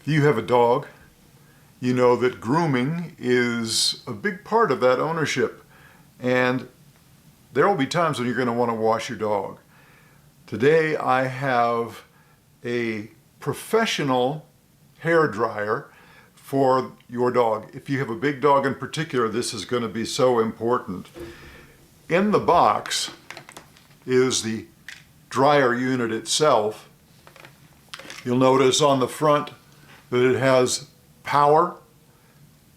If you have a dog, you know that grooming is a big part of that ownership. And there will be times when you're going to want to wash your dog. Today I have a professional hair dryer for your dog. If you have a big dog in particular, this is going to be so important. In the box is the dryer unit itself. You'll notice on the front that it has power,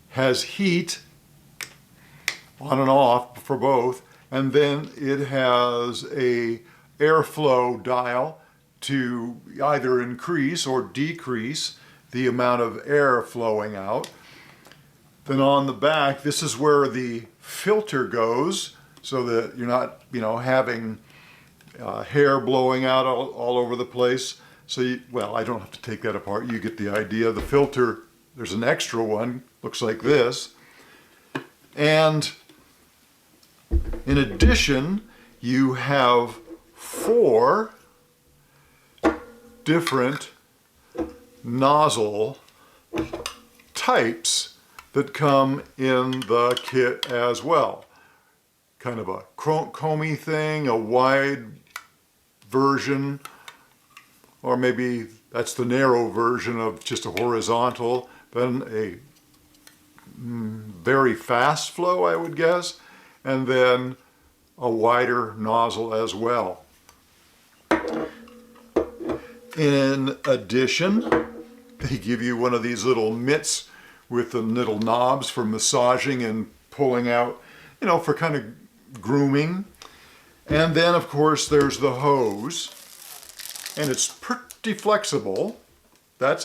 has heat on and off for both, and then it has a airflow dial to either increase or decrease the amount of air flowing out. Then on the back, this is where the filter goes so that you're not, having hair blowing out all over the place. So, well, I don't have to take that apart. You get the idea. The filter, there's an extra one, looks like this. And in addition, you have 4 different nozzle types that come in the kit as well. Kind of a comby thing, a wide version, or maybe that's the narrow version of just a horizontal, then a very fast flow, I would guess, and then a wider nozzle as well. In addition, they give you one of these little mitts with the little knobs for massaging and pulling out, for kind of grooming. And then, of course, there's the hose. And it's pretty flexible. That's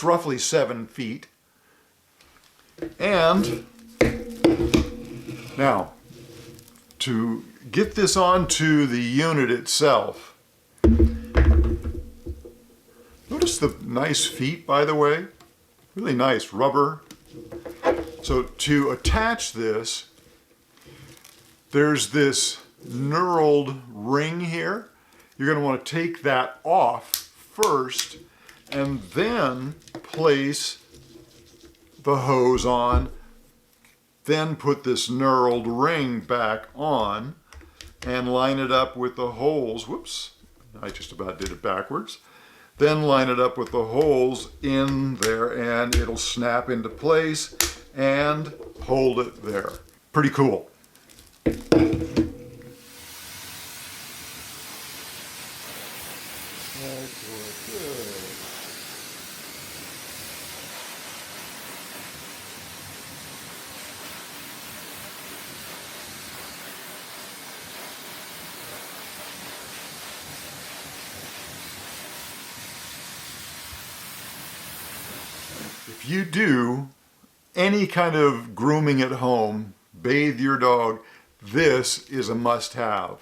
roughly 7 feet. And now, to get this onto the unit itself, notice the nice feet, by the way, really nice rubber. So to attach this, there's this knurled ring here. You're going to want to take that off first and then place the hose on, then put this knurled ring back on and line it up with the holes. Whoops, I just about did it backwards. Then line it up with the holes in there and it'll snap into place and hold it there. Pretty cool. If you do any kind of grooming at home, bathe your dog, this is a must-have.